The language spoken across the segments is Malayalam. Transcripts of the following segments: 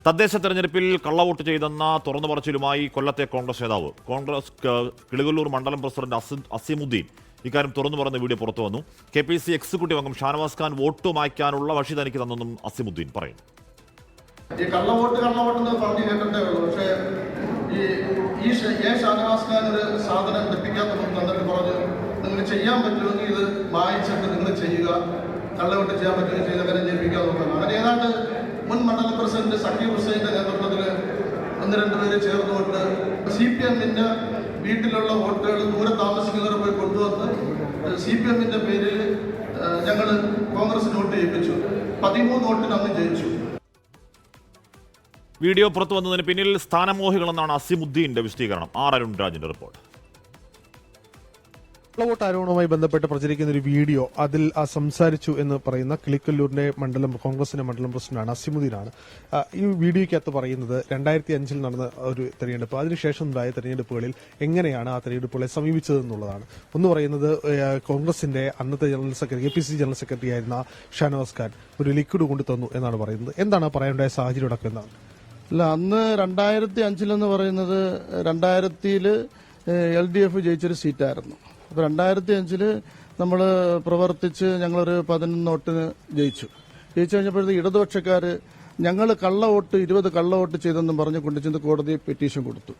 തദ്ദേശ തെരഞ്ഞെടുപ്പിൽ കള്ളവോട്ട് ചെയ്തെന്ന തുറന്നു പറച്ചിലുമായി കൊല്ലത്തെ കോൺഗ്രസ് നേതാവ് കോൺഗ്രസ് കിളികൊല്ലൂർ മണ്ഡലം പ്രസിഡന്റ് അസീമുദ്ദീൻ ഇക്കാര്യം തുറന്നു പറഞ്ഞ വീഡിയോ പുറത്തു വന്നു. KPC എക്സിക്യൂട്ടീവ് അംഗം ഷാനവാസ് ഖാൻ വോട്ട് മായ്ക്കാനുള്ള വഴി തനിക്ക് തന്നെന്നും അസീമുദ്ദീൻ പറയുന്നു. ഈ കള്ളവോട്ട് പറഞ്ഞു കേട്ടിട്ടേ ഉള്ളൂ. പക്ഷേ ഈ ഷാനവാസ് ഖാൻ ഒരു സാധനം ലഭിക്കാത്ത തന്നിട്ട് പറഞ്ഞു, നിങ്ങൾ ചെയ്യാൻ പറ്റുമെങ്കിൽ ഇത് മായിച്ചിട്ട് നിങ്ങൾ ചെയ്യുക, കള്ളവോട്ട് ചെയ്യാൻ പറ്റുമെങ്കിൽ ചെയ്തവരെ ജയിപ്പിക്കാൻ നോക്കണം. അങ്ങനെ ഏതാണ്ട് മുൻ മണ്ഡലം പ്രസിഡന്റ് സക്കീർ ഹുസൈൻ്റെ നേതൃത്വത്തിൽ 1-2 പേര് ചേർന്നുകൊണ്ട് CPM-ന്റെ വീട്ടിലുള്ള വോട്ടുകൾ ദൂരെ താമസിക്കുന്നവർ പോയി കൊണ്ടുവന്ന് CPM-ന്റെ പേരിൽ ഞങ്ങൾ കോൺഗ്രസിന് വോട്ട് ചെയ്യിപ്പിച്ചു. 13 വോട്ടിന് അന്ന് ജയിച്ചു. വീഡിയോ പുറത്തു വന്നതിന് പിന്നിൽ സ്ഥാനമോഹികളെന്നാണ് അസീമുദ്ദീന്റെ വിശദീകരണം. അരുൺരാജിന്റെ റിപ്പോർട്ട്. കള്ളവോട്ട് ആരോപണവുമായി ബന്ധപ്പെട്ട് പ്രചരിക്കുന്ന ഒരു വീഡിയോ അതിൽ സംസാരിച്ചു എന്ന് പറയുന്ന കിളിക്കൊല്ലൂരിന്റെ കോൺഗ്രസിന്റെ മണ്ഡലം പ്രസിഡന്റാണ് അസീമുദ്ദീനാണ്. ഈ വീഡിയോയ്ക്കകത്ത് പറയുന്നത് 2005 നടന്ന ഒരു തെരഞ്ഞെടുപ്പ്, അതിനുശേഷം ഉണ്ടായ തെരഞ്ഞെടുപ്പുകളിൽ എങ്ങനെയാണ് ആ തെരഞ്ഞെടുപ്പുകളെ സമീപിച്ചതെന്നുള്ളതാണ്. ഒന്ന് പറയുന്നത് കോൺഗ്രസിന്റെ അന്നത്തെ general secretary KPC general secretary ആയിരുന്ന ഷാനവാസ് ഖാൻ ഒരു ലിക്വിഡ് കൊണ്ടു തന്നു എന്നാണ് പറയുന്നത്. എന്താണ് പറയാനുണ്ടായ സാഹചര്യം അടക്കം എന്നാണ്? അല്ല, അന്ന് 2005 പറയുന്നത് 2000 LDF ജയിച്ചൊരു സീറ്റായിരുന്നു. അപ്പോൾ 2005 നമ്മൾ പ്രവർത്തിച്ച് ഞങ്ങളൊരു 11 വോട്ടിന് ജയിച്ചു കഴിഞ്ഞപ്പോഴത്തെ ഇടതുപക്ഷക്കാർ ഞങ്ങൾ 20 കള്ളവോട്ട് ചെയ്തെന്നും പറഞ്ഞ് കൊണ്ടുചെന്ന് കോടതി പെറ്റീഷൻ കൊടുത്തു.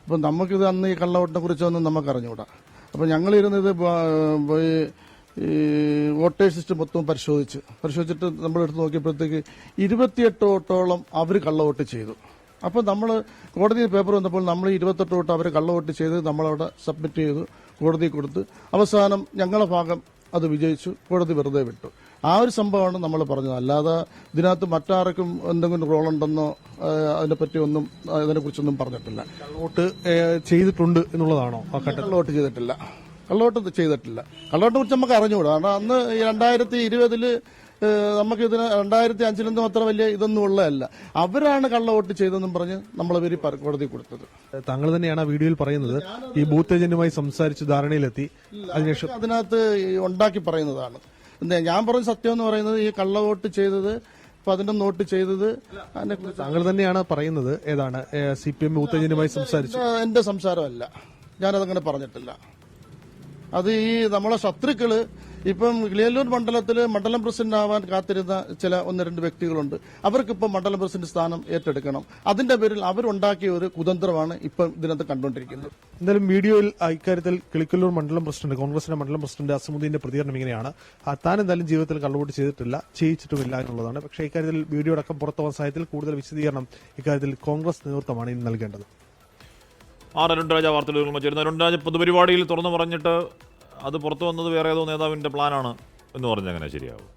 അപ്പം നമുക്കിത് അന്ന് ഈ കള്ളവോട്ടിനെ കുറിച്ചൊന്നും നമുക്ക് അറിഞ്ഞുകൂടാ. അപ്പോൾ ഞങ്ങളിരുന്നത് ഈ വോട്ടേഴ്സ് ലിസ്റ്റ് മൊത്തം പരിശോധിച്ചിട്ട് നമ്മൾ എടുത്ത് നോക്കിയപ്പോഴത്തേക്ക് 28 വോട്ടോളം അവർ കള്ളവോട്ട് ചെയ്തു. അപ്പോൾ നമ്മൾ കോടതിയിൽ പേപ്പർ വന്നപ്പോൾ നമ്മൾ 28 വോട്ട് അവർ കള്ളവോട്ട് ചെയ്ത് നമ്മളവിടെ സബ്മിറ്റ് ചെയ്തു, കോടതി കൊടുത്ത് അവസാനം ഞങ്ങളുടെ ഭാഗം അത് വിജയിച്ചു, കോടതി വെറുതെ വിട്ടു. ആ ഒരു സംഭവമാണ് നമ്മൾ പറഞ്ഞത്. അല്ലാതെ ഇതിനകത്ത് മറ്റാർക്കും എന്തെങ്കിലും റോളുണ്ടെന്നോ അതിനെക്കുറിച്ചൊന്നും പറഞ്ഞിട്ടില്ല. കള്ളവോട്ട് ചെയ്തിട്ടുണ്ട് എന്നുള്ളതാണോ? കള്ളവോട്ട് ചെയ്തിട്ടില്ല. കള്ളവോട്ടിനെ കുറിച്ച് നമുക്ക് അറിഞ്ഞുകൂടാ. കാരണം അന്ന് 2020 നമുക്ക് ഇതിന് 2005 അത്ര വലിയ ഇതൊന്നും ഉള്ളതല്ല. അവരാണ് കള്ളവോട്ട് ചെയ്തെന്നും പറഞ്ഞ് നമ്മളെ പേര് കോടതി കൊടുത്തത്. താങ്കൾ തന്നെയാണ് ആ വീഡിയോയിൽ പറയുന്നത് ഈ ബൂത്ത് ഏജന്റുമായി സംസാരിച്ച് ധാരണയിലെത്തി, അതിനുശേഷം അതിനകത്ത് ഉണ്ടാക്കി പറയുന്നതാണ്. ഞാൻ പറഞ്ഞ സത്യം എന്ന് പറയുന്നത് ഈ കള്ളവോട്ട് ചെയ്തത് 11 വോട്ട് ചെയ്തത് താങ്കൾ തന്നെയാണ് പറയുന്നത്. ഏതാണ് CPM ബൂത്ത് ഏജന്റുമായി സംസാരിച്ചു? എന്റെ സംസാരമല്ല, ഞാനതങ്ങനെ പറഞ്ഞിട്ടില്ല. അത് ഈ നമ്മളെ ശത്രുക്കള് ഇപ്പം കിളിയല്ലൂർ മണ്ഡലത്തില് മണ്ഡലം പ്രസിഡന്റ് ആവാൻ കാത്തിരുന്ന ചില 1-2 വ്യക്തികളുണ്ട്. അവർക്കിപ്പം മണ്ഡലം പ്രസിഡന്റ് സ്ഥാനം ഏറ്റെടുക്കണം. അതിന്റെ പേരിൽ അവരുണ്ടാക്കിയ ഒരു കുതന്ത്രമാണ് ഇപ്പം ഇതിനകത്ത് കണ്ടുകൊണ്ടിരിക്കുന്നത്. എന്തായാലും വീഡിയോയിൽ ഇക്കാര്യത്തിൽ കിളിക്കല്ലൂർ മണ്ഡലം പ്രസിഡന്റ് കോൺഗ്രസിന്റെ മണ്ഡലം പ്രസിഡന്റ് അസീമുദ്ദീന്റെ പ്രതികരണം ഇങ്ങനെയാണ്. താൻ എന്തായാലും ജീവിതത്തിൽ കള്ളവോട്ട് ചെയ്യിച്ചിട്ടുമില്ല എന്നുള്ളതാണ്. പക്ഷേ ഇക്കാര്യത്തിൽ വീഡിയോ അടക്കം പുറത്തു വന്ന സാഹചര്യത്തിൽ കൂടുതൽ വിശദീകരണം ഇക്കാര്യത്തിൽ കോൺഗ്രസ് നേതൃത്വമാണ് ഇന്ന് നൽകേണ്ടത്. അരുൺരാജ വാർത്തകൾ ചേരുന്ന അരുൺരാജ് പൊതുപരിപാടിയിൽ തുറന്നു പറഞ്ഞിട്ട് അത് പുറത്തു വന്നത് വേറെ ഏതോ നേതാവിന്റെ പ്ലാനാണ് എന്ന് പറഞ്ഞാൽ എങ്ങനെ ശരിയാവും?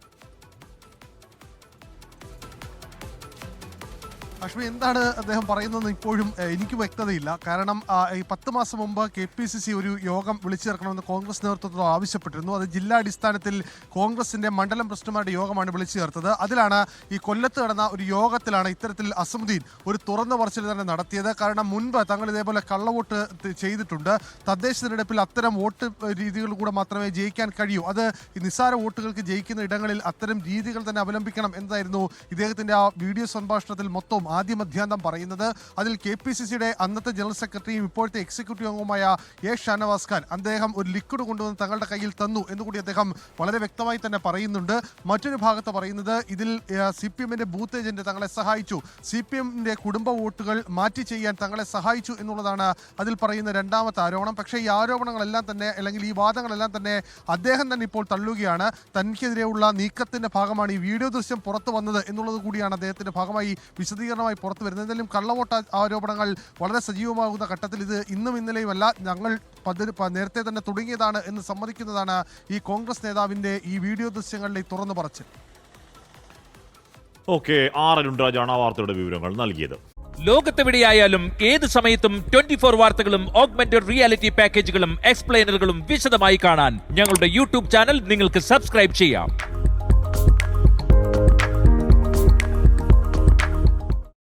അശ്വി, എന്താണ് അദ്ദേഹം പറയുന്നതെന്ന് ഇപ്പോഴും എനിക്ക് വ്യക്തതയില്ല. കാരണം ഈ 10 മാസം മുമ്പ് KPCC ഒരു യോഗം വിളിച്ചു ചേർക്കണമെന്ന് കോൺഗ്രസ് നേതൃത്വത്തോട് ആവശ്യപ്പെട്ടിരുന്നു. അത് ജില്ലാടിസ്ഥാനത്തിൽ കോൺഗ്രസിന്റെ മണ്ഡലം പ്രസിഡന്റുമാരുടെ യോഗമാണ് വിളിച്ചു ചേർത്തത്. അതിലാണ് ഈ കൊല്ലത്ത് നടന്ന ഒരു യോഗത്തിലാണ് ഇത്തരത്തിൽ അസീമുദ്ദീൻ ഒരു തുറന്ന പറച്ചിൽ തന്നെ നടത്തിയത്. കാരണം മുൻപ് തങ്ങൾ ഇതേപോലെ കള്ളവോട്ട് ചെയ്തിട്ടുണ്ട്. തദ്ദേശ തിരഞ്ഞെടുപ്പിൽ അത്തരം വോട്ട് രീതികൾ കൂടെ മാത്രമേ ജയിക്കാൻ കഴിയൂ. അത് ഈ നിസ്സാര വോട്ടുകൾക്ക് ജയിക്കുന്ന ഇടങ്ങളിൽ അത്തരം രീതികൾ തന്നെ അവലംബിക്കണം എന്നതായിരുന്നു ഇദ്ദേഹത്തിന്റെ ആ വീഡിയോ സംഭാഷണത്തിൽ മൊത്തം ആദ്യമധ്യാന്തം പറയുന്നത്. അതിൽ KPCCയുടെ അന്നത്തെ ജനറൽ സെക്രട്ടറിയും ഇപ്പോഴത്തെ എക്സിക്യൂട്ടീവ് അംഗവുമായ ഷാനവാസ് ഖാൻ അദ്ദേഹം ഒരു ലിക്വിഡ് കൊണ്ടുവന്ന് തങ്ങളുടെ കയ്യിൽ തന്നു എന്നുകൂടി അദ്ദേഹം വളരെ വ്യക്തമായി തന്നെ പറയുന്നുണ്ട്. മറ്റൊരു ഭാഗത്ത് പറയുന്നത് ഇതിൽ CPM-ന്റെ ബൂത്ത് ഏജന്റ് തങ്ങളെ സഹായിച്ചു, CPM-ന്റെ കുടുംബ വോട്ടുകൾ മാറ്റി ചെയ്യാൻ തങ്ങളെ സഹായിച്ചു എന്നുള്ളതാണ് അതിൽ പറയുന്ന രണ്ടാമത്തെ ആരോപണം. പക്ഷേ ഈ ആരോപണങ്ങളെല്ലാം തന്നെ അല്ലെങ്കിൽ ഈ വാദങ്ങളെല്ലാം തന്നെ അദ്ദേഹം തന്നെ ഇപ്പോൾ തള്ളുകയാണ്. തനിക്കെതിരെയുള്ള നീക്കത്തിന്റെ ഭാഗമാണ് ഈ വീഡിയോ ദൃശ്യം പുറത്തു വന്നത് എന്നുള്ളത് കൂടിയാണ് അദ്ദേഹത്തിന്റെ ഭാഗമായി വിശദീകരണം പുറത്തു വരുന്നത്. എന്തായാലും കള്ളവോട്ട് ആരോപണങ്ങൾ വളരെ സജീവമാകുന്ന ഘട്ടത്തിൽ ഇത് ഇന്നും ഇന്നലെയുമല്ല, ഞങ്ങൾ നേരത്തെ തന്നെ തുടങ്ങിയതാണ് എന്ന് സമ്മതിക്കുന്നതാണ് ഈ കോൺഗ്രസ് നേതാവിന്റെ ഈ വീഡിയോ ദൃശ്യങ്ങളിലേക്ക് തുറന്നു പറച്ചിൽ. അരുൺരാജാണ് ആ വാർത്തയുടെ വിവരങ്ങൾ നൽകിയത്. ലോകത്തെവിടെയായാലും ഏത് സമയത്തും 24 വാർത്തകളും ഓഗ്മെന്റഡ് റിയാലിറ്റി പാക്കേജുകളും എക്സ്പ്ലെയിനറുകളും വിശദമായി കാണാൻ ഞങ്ങളുടെ YouTube ചാനൽ നിങ്ങൾക്ക് സബ്സ്ക്രൈബ് ചെയ്യാം.